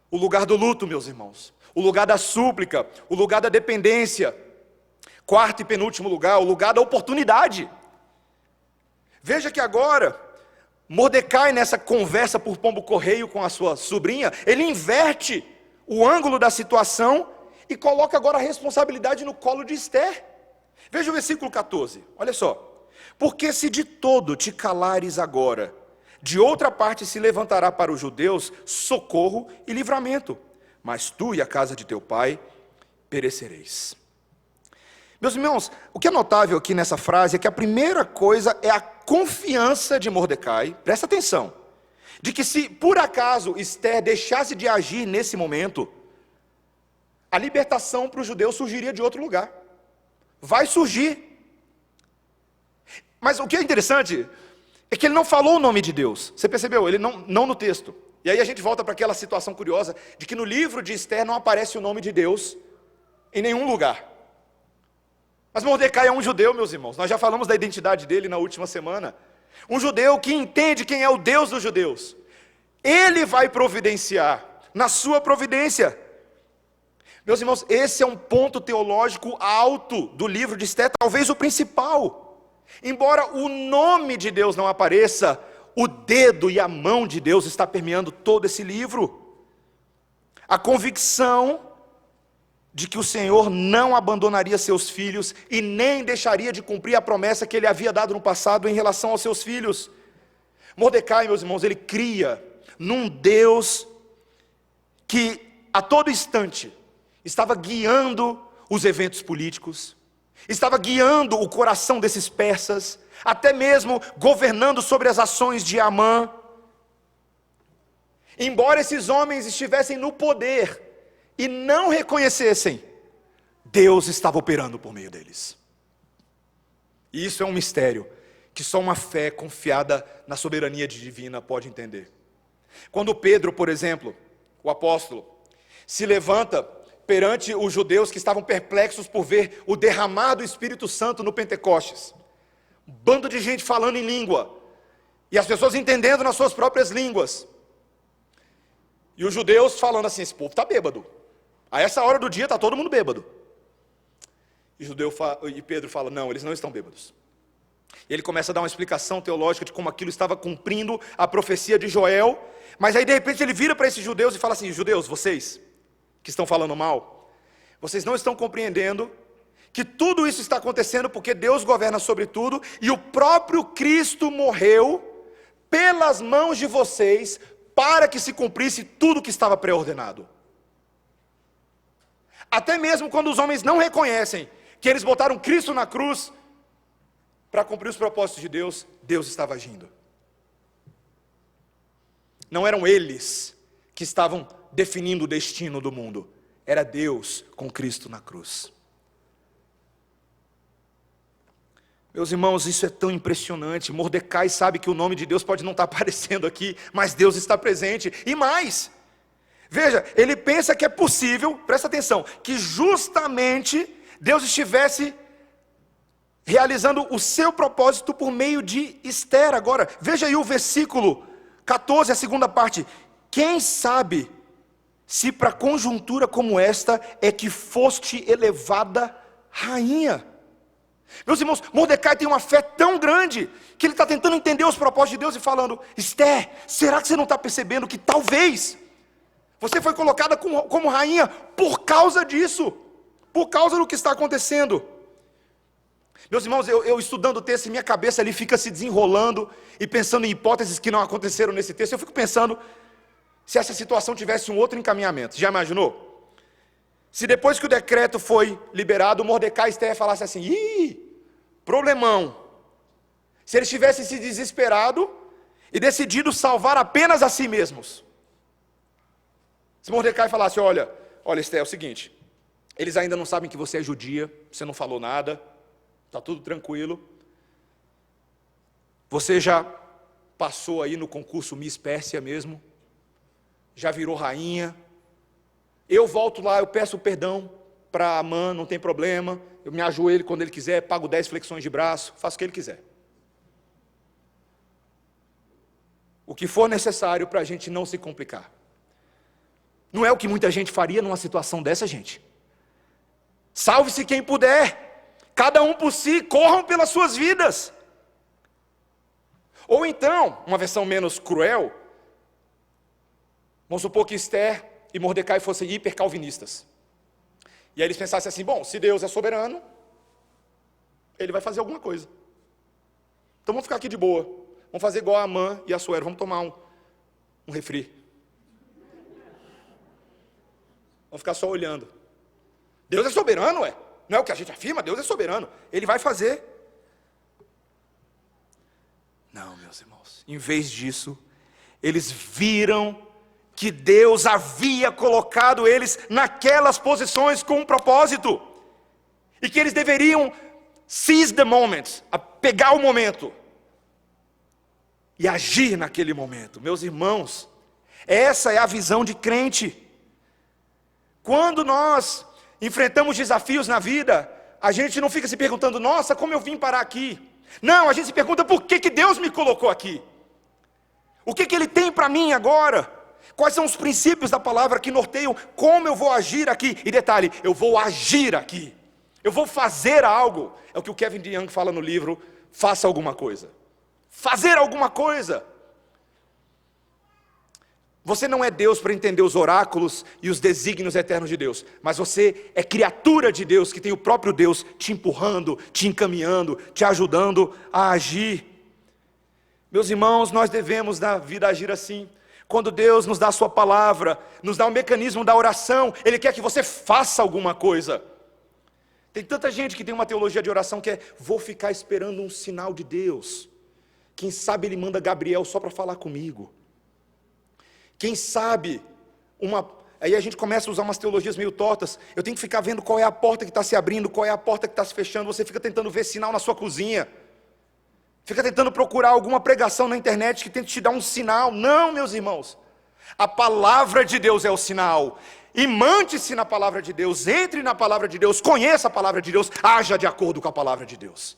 O lugar do luto, meus irmãos, o lugar da súplica, o lugar da dependência. Quarto e penúltimo lugar, o lugar da oportunidade. Veja que agora Mordecai, nessa conversa por pombo-correio com a sua sobrinha, ele inverte o ângulo da situação e coloca agora a responsabilidade no colo de Esther. Veja o versículo 14, olha só. Porque se de todo te calares agora, de outra parte se levantará para os judeus socorro e livramento, mas tu e a casa de teu pai perecereis. Meus irmãos, o que é notável aqui nessa frase é que a primeira coisa é a confiança de Mordecai, presta atenção, de que se por acaso Esther deixasse de agir nesse momento, a libertação para os judeus surgiria de outro lugar. Vai surgir. Mas o que é interessante é que ele não falou o nome de Deus. Você percebeu? Ele não no texto. E aí a gente volta para aquela situação curiosa de que no livro de Esther não aparece o nome de Deus em nenhum lugar. Mas Mordecai é um judeu, meus irmãos. Nós já falamos da identidade dele na última semana. Um judeu que entende quem é o Deus dos judeus. Ele vai providenciar, na sua providência. Meus irmãos, esse é um ponto teológico alto do livro de Esther, talvez o principal. Embora o nome de Deus não apareça, o dedo e a mão de Deus está permeando todo esse livro. A convicção de que o Senhor não abandonaria seus filhos e nem deixaria de cumprir a promessa que ele havia dado no passado em relação aos seus filhos. Mordecai, meus irmãos, ele cria num Deus que a todo instante estava guiando os eventos políticos, estava guiando o coração desses persas, até mesmo governando sobre as ações de Amã. Embora esses homens estivessem no poder e não reconhecessem, Deus estava operando por meio deles. E isso é um mistério que só uma fé confiada na soberania divina pode entender. Quando Pedro, por exemplo, o apóstolo, se levanta perante os judeus que estavam perplexos por ver o derramar do Espírito Santo no Pentecostes, um bando de gente falando em língua, e as pessoas entendendo nas suas próprias línguas, e os judeus falando assim: esse povo está bêbado, a essa hora do dia está todo mundo bêbado. E Pedro fala: não, eles não estão bêbados. E ele começa a dar uma explicação teológica de como aquilo estava cumprindo a profecia de Joel. Mas aí de repente ele vira para esses judeus e fala assim: judeus, vocês que estão falando mal, vocês não estão compreendendo que tudo isso está acontecendo porque Deus governa sobre tudo, e o próprio Cristo morreu pelas mãos de vocês para que se cumprisse tudo que estava pré-ordenado. Até mesmo quando os homens não reconhecem que eles botaram Cristo na cruz para cumprir os propósitos de Deus, Deus estava agindo. Não eram eles que estavam definindo o destino do mundo, era Deus com Cristo na cruz. Meus irmãos, isso é tão impressionante. Mordecai sabe que o nome de Deus pode não estar aparecendo aqui, mas Deus está presente. E mais, veja, ele pensa que é possível, presta atenção, que justamente Deus estivesse realizando o seu propósito por meio de Esther. Agora, veja aí o versículo 14, a segunda parte. Quem sabe se para conjuntura como esta é que foste elevada rainha? Meus irmãos, Mordecai tem uma fé tão grande que ele está tentando entender os propósitos de Deus e falando: Esther, será que você não está percebendo que talvez você foi colocada como rainha por causa disso, por causa do que está acontecendo? Meus irmãos, eu estudando o texto, minha cabeça ali fica se desenrolando e pensando em hipóteses que não aconteceram nesse texto. Eu fico pensando, se essa situação tivesse um outro encaminhamento. Já imaginou? Se depois que o decreto foi liberado, Mordecai e Esther falassem assim: ih, problemão. Se eles tivessem se desesperado e decidido salvar apenas a si mesmos. Se Mordecai falasse: olha Esther, é o seguinte, eles ainda não sabem que você é judia, você não falou nada, está tudo tranquilo. Você já passou aí no concurso Miss Pérsia mesmo, já virou rainha. Eu volto lá, eu peço perdão para Amã, não tem problema. Eu me ajoelho quando ele quiser, pago 10 flexões de braço, faço o que ele quiser. O que for necessário para a gente não se complicar. Não é o que muita gente faria numa situação dessa, gente. Salve-se quem puder. Cada um por si, corram pelas suas vidas. Ou então, uma versão menos cruel, vamos supor que Esther e Mordecai fossem hipercalvinistas. E aí eles pensassem assim: bom, se Deus é soberano, Ele vai fazer alguma coisa. Então vamos ficar aqui de boa. Vamos fazer igual a Amã e a Assuero, vamos tomar um refri. Vamos ficar só olhando. Deus é soberano, ué. Não é o que a gente afirma, Deus é soberano. Ele vai fazer. Não, meus irmãos. Em vez disso, eles viram que Deus havia colocado eles naquelas posições com um propósito. E que eles deveriam seize the moment, a pegar o momento. E agir naquele momento. Meus irmãos, essa é a visão de crente. Quando nós enfrentamos desafios na vida, a gente não fica se perguntando, nossa, como eu vim parar aqui? Não, a gente se pergunta, por que Deus me colocou aqui? O que Ele tem para mim agora? Quais são os princípios da palavra que norteiam como eu vou agir aqui? E detalhe, eu vou agir aqui. Eu vou fazer algo. É o que o Kevin DeYoung fala no livro, faça alguma coisa. Fazer alguma coisa. Você não é Deus para entender os oráculos e os desígnios eternos de Deus, mas você é criatura de Deus, que tem o próprio Deus te empurrando, te encaminhando, te ajudando a agir. Meus irmãos, nós devemos na vida agir assim. Quando Deus nos dá a sua palavra, nos dá o mecanismo da oração, Ele quer que você faça alguma coisa. Tem tanta gente que tem uma teologia de oração que é, vou ficar esperando um sinal de Deus. Quem sabe Ele manda Gabriel só para falar comigo. Quem sabe, aí a gente começa a usar umas teologias meio tortas, eu tenho que ficar vendo qual é a porta que está se abrindo, qual é a porta que está se fechando, você fica tentando ver sinal na sua cozinha, fica tentando procurar alguma pregação na internet que tente te dar um sinal. Não, meus irmãos, a palavra de Deus é o sinal, imante-se na palavra de Deus, entre na palavra de Deus, conheça a palavra de Deus, haja de acordo com a palavra de Deus.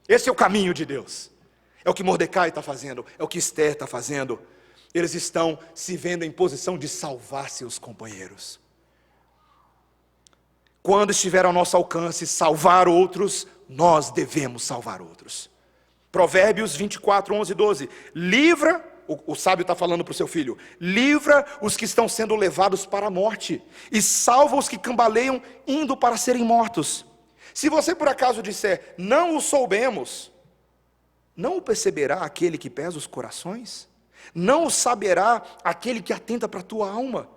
Esse é o caminho de Deus, é o que Mordecai está fazendo, é o que Esther está fazendo. Eles estão se vendo em posição de salvar seus companheiros. Quando estiver ao nosso alcance salvar outros, nós devemos salvar outros. Provérbios 24, 11 e 12. Livra, o sábio está falando para o seu filho, livra os que estão sendo levados para a morte, e salva os que cambaleiam indo para serem mortos. Se você por acaso disser, não o soubemos, não o perceberá aquele que pesa os corações? Não o saberá aquele que atenta para a tua alma,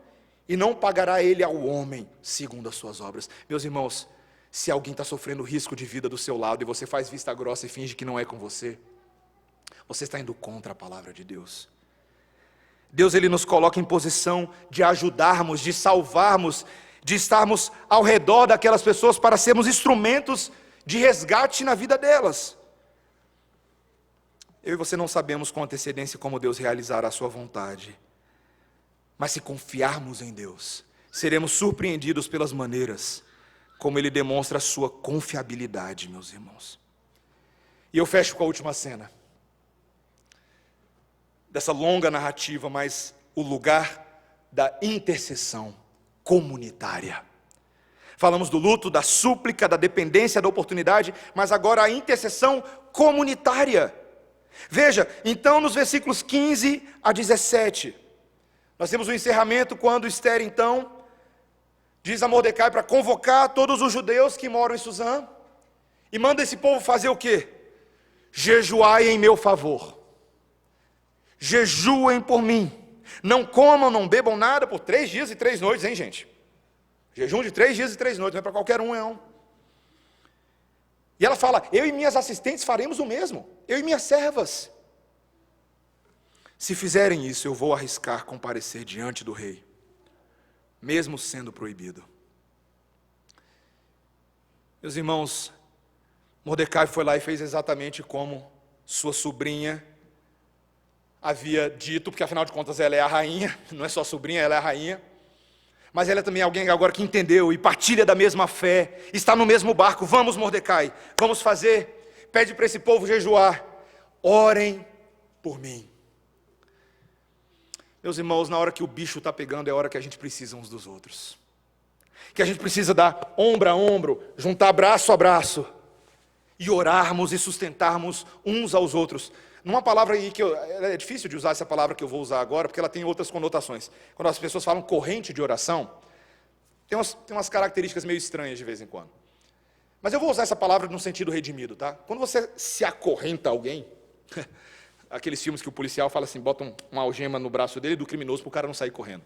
e não pagará ele ao homem segundo as suas obras. Meus irmãos, se alguém está sofrendo risco de vida do seu lado, e você faz vista grossa e finge que não é com você, você está indo contra a palavra de Deus. Deus, Ele nos coloca em posição de ajudarmos, de salvarmos, de estarmos ao redor daquelas pessoas para sermos instrumentos de resgate na vida delas. Eu e você não sabemos com antecedência como Deus realizará a sua vontade. Mas se confiarmos em Deus, seremos surpreendidos pelas maneiras como Ele demonstra a sua confiabilidade, meus irmãos. E eu fecho com a última cena dessa longa narrativa, mas o lugar da intercessão comunitária. Falamos do luto, da súplica, da dependência, da oportunidade, mas agora a intercessão comunitária. Veja, então nos versículos 15 a 17, nós temos o encerramento quando Esther então diz a Mordecai para convocar todos os judeus que moram em Suzã e manda esse povo fazer o quê? Jejuai em meu favor, jejuem por mim, não comam, não bebam nada por 3 dias e 3 noites, hein, gente? Jejum de 3 dias e 3 noites, não é para qualquer um, não. E ela fala, eu e minhas assistentes faremos o mesmo, eu e minhas servas. Se fizerem isso, eu vou arriscar comparecer diante do rei, mesmo sendo proibido. Meus irmãos, Mordecai foi lá e fez exatamente como sua sobrinha havia dito, porque afinal de contas ela é a rainha, não é só sobrinha, ela é a rainha. Mas ela é também alguém agora que entendeu e partilha da mesma fé, está no mesmo barco. Vamos, Mordecai, vamos fazer, pede para esse povo jejuar, orem por mim. Meus irmãos, na hora que o bicho está pegando, é a hora que a gente precisa uns dos outros. Que a gente precisa dar ombro a ombro, juntar braço a braço, e orarmos e sustentarmos uns aos outros. Numa palavra aí que é difícil de usar essa palavra que eu vou usar agora, porque ela tem outras conotações. Quando as pessoas falam corrente de oração, tem umas características meio estranhas de vez em quando. Mas eu vou usar essa palavra no sentido redimido, tá? Quando você se acorrenta a alguém, aqueles filmes que o policial fala assim, bota uma algema no braço dele do criminoso para o cara não sair correndo.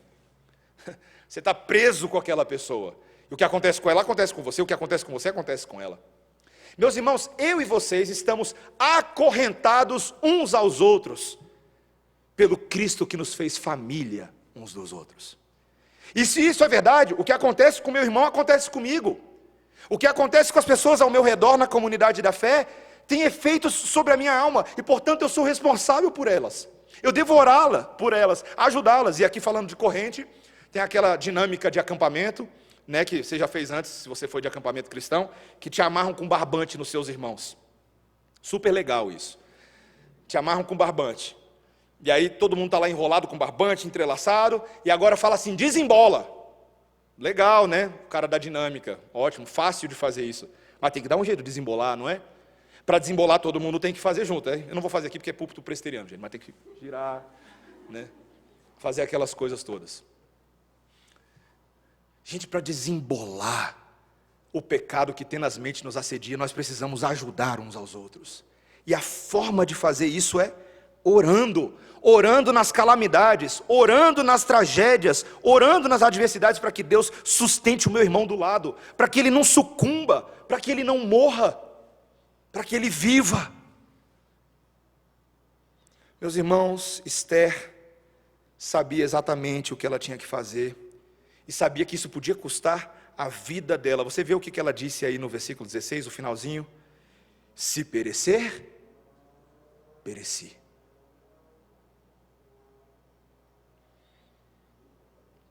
Você está preso com aquela pessoa. E o que acontece com ela, acontece com você. O que acontece com você, acontece com ela. Meus irmãos, eu e vocês estamos acorrentados uns aos outros pelo Cristo que nos fez família uns dos outros. E se isso é verdade, o que acontece com meu irmão acontece comigo. O que acontece com as pessoas ao meu redor na comunidade da fé tem efeitos sobre a minha alma, e portanto eu sou responsável por elas. Eu devo orá-la por elas, ajudá-las. E aqui falando de corrente, tem aquela dinâmica de acampamento, né, que você já fez antes, se você foi de acampamento cristão, que te amarram com barbante nos seus irmãos. Super legal isso. Te amarram com barbante. E aí todo mundo está lá enrolado com barbante, entrelaçado, e agora fala assim, desembola. Legal, né? O cara da dinâmica, ótimo, fácil de fazer isso. Mas tem que dar um jeito de desembolar, não é? Para desembolar todo mundo tem que fazer junto. Né? Eu não vou fazer aqui porque é púlpito presbiteriano, gente, mas tem que girar, né? Fazer aquelas coisas todas. Gente, para desembolar o pecado que tenazmente nos assedia, nós precisamos ajudar uns aos outros. E a forma de fazer isso é orando. Orando nas calamidades, orando nas tragédias, orando nas adversidades para que Deus sustente o meu irmão do lado, para que ele não sucumba, para que ele não morra, para que ele viva. Meus irmãos, Esther sabia exatamente o que ela tinha que fazer, e sabia que isso podia custar a vida dela. Você vê o que ela disse aí no versículo 16, o finalzinho? Se perecer, pereci.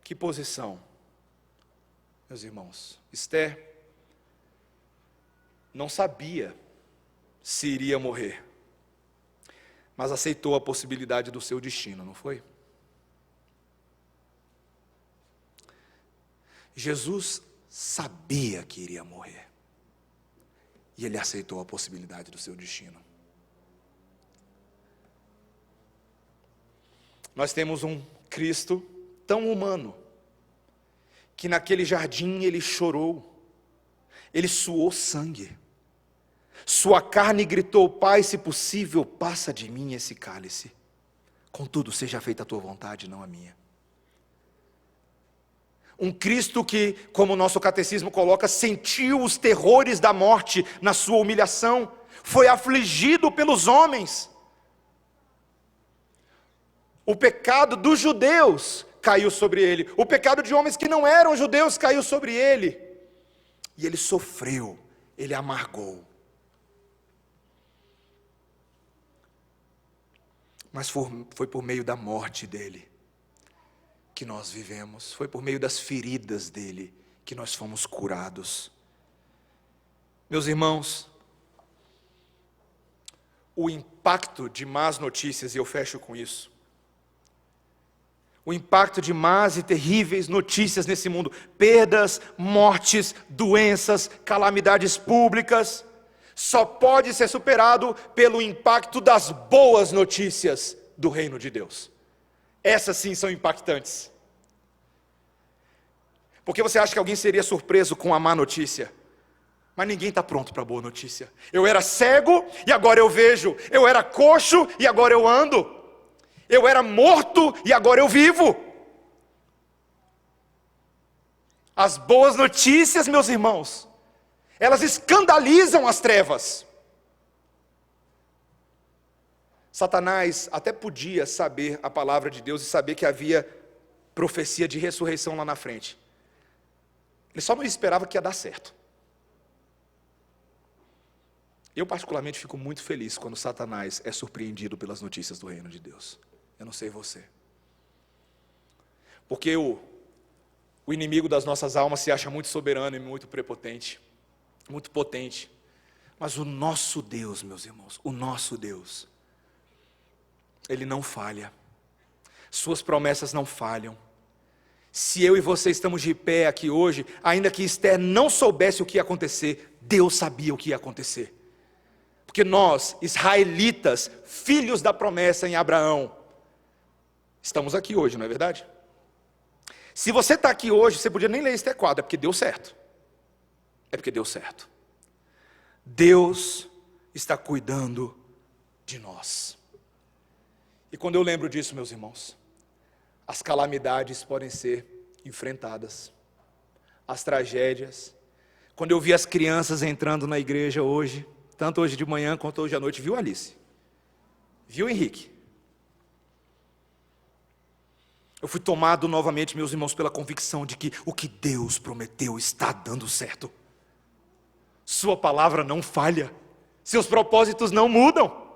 Que posição, meus irmãos? Esther não sabia se iria morrer, mas aceitou a possibilidade do seu destino, não foi? Jesus sabia que iria morrer, e ele aceitou a possibilidade do seu destino. Nós temos um Cristo tão humano, que naquele jardim ele chorou, ele suou sangue, sua carne gritou, Pai, se possível, passa de mim esse cálice, contudo seja feita a tua vontade, não a minha. Um Cristo que, como o nosso catecismo coloca, sentiu os terrores da morte na sua humilhação, foi afligido pelos homens. O pecado dos judeus caiu sobre ele, o pecado de homens que não eram judeus caiu sobre ele, e ele sofreu, ele amargou. Mas foi por meio da morte dele que nós vivemos, foi por meio das feridas dele que nós fomos curados. Meus irmãos, o impacto de más notícias, e eu fecho com isso, o impacto de más e terríveis notícias nesse mundo, perdas, mortes, doenças, calamidades públicas, só pode ser superado pelo impacto das boas notícias do reino de Deus. Essas sim são impactantes. Porque você acha que alguém seria surpreso com a má notícia? Mas ninguém está pronto para a boa notícia. Eu era cego e agora eu vejo. Eu era coxo e agora eu ando. Eu era morto e agora eu vivo. As boas notícias, meus irmãos, elas escandalizam as trevas. Satanás até podia saber a palavra de Deus e saber que havia profecia de ressurreição lá na frente. Ele só não esperava que ia dar certo. Eu particularmente fico muito feliz quando Satanás é surpreendido pelas notícias do reino de Deus. Eu não sei você. Porque o inimigo das nossas almas se acha muito soberano e muito prepotente, muito potente. Mas o nosso Deus, meus irmãos, o nosso Deus, Ele não falha. Suas promessas não falham. Se eu e você estamos de pé aqui hoje, ainda que Esther não soubesse o que ia acontecer, Deus sabia o que ia acontecer. Porque nós, israelitas, filhos da promessa em Abraão, estamos aqui hoje, não é verdade? Se você está aqui hoje, você podia nem ler Esther 4, é porque deu certo. É porque deu certo. Deus está cuidando de nós. E quando eu lembro disso, meus irmãos, as calamidades podem ser enfrentadas, as tragédias. Quando eu vi as crianças entrando na igreja hoje, tanto hoje de manhã quanto hoje à noite, viu Alice? Viu Henrique? Eu fui tomado novamente, meus irmãos, pela convicção de que o que Deus prometeu está dando certo. Sua palavra não falha, seus propósitos não mudam.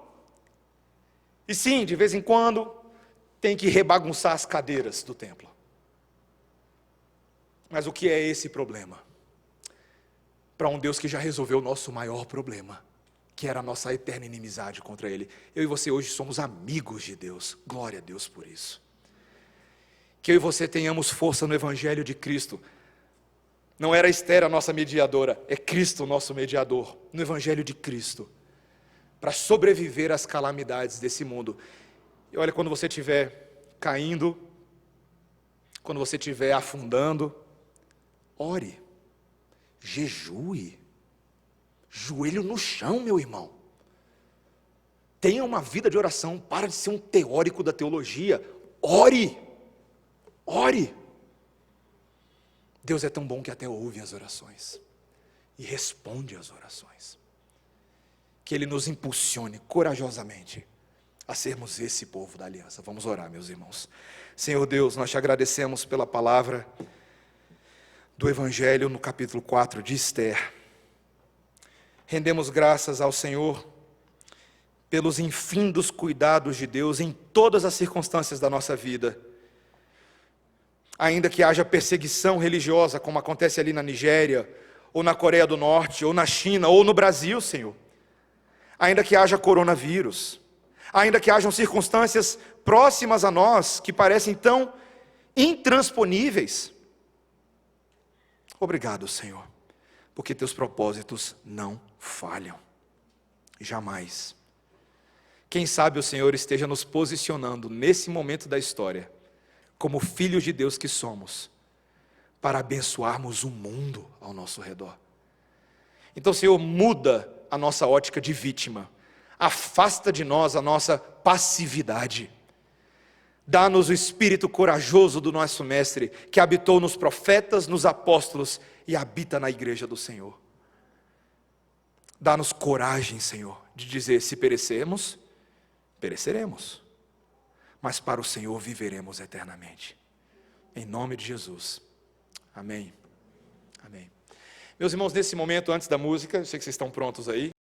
E sim, de vez em quando, tem que rebagunçar as cadeiras do templo. Mas o que é esse problema? Para um Deus que já resolveu o nosso maior problema, que era a nossa eterna inimizade contra Ele. Eu e você hoje somos amigos de Deus, glória a Deus por isso. Que eu e você tenhamos força no Evangelho de Cristo. Não era Esther a nossa mediadora, é Cristo o nosso mediador, no Evangelho de Cristo, para sobreviver às calamidades desse mundo. E olha, quando você estiver caindo, quando você estiver afundando, ore, jejue, joelho no chão, meu irmão. Tenha uma vida de oração, para de ser um teórico da teologia, ore, ore. Deus é tão bom que até ouve as orações e responde às orações. Que Ele nos impulsione corajosamente a sermos esse povo da aliança. Vamos orar, meus irmãos. Senhor Deus, nós te agradecemos pela palavra do Evangelho no capítulo 4 de Esther. Rendemos graças ao Senhor pelos infindos cuidados de Deus em todas as circunstâncias da nossa vida. Ainda que haja perseguição religiosa, como acontece ali na Nigéria, ou na Coreia do Norte, ou na China, ou no Brasil, Senhor. Ainda que haja coronavírus, ainda que hajam circunstâncias próximas a nós, que parecem tão intransponíveis. Obrigado, Senhor, porque teus propósitos não falham, jamais. Quem sabe o Senhor esteja nos posicionando nesse momento da história, como filhos de Deus que somos, para abençoarmos o mundo ao nosso redor. Então, Senhor, muda a nossa ótica de vítima, afasta de nós a nossa passividade, dá-nos o espírito corajoso do nosso Mestre, que habitou nos profetas, nos apóstolos e habita na igreja do Senhor. Dá-nos coragem, Senhor, de dizer: se perecermos, pereceremos, mas para o Senhor viveremos eternamente. Em nome de Jesus. Amém. Amém. Meus irmãos, nesse momento, antes da música, eu sei que vocês estão prontos aí.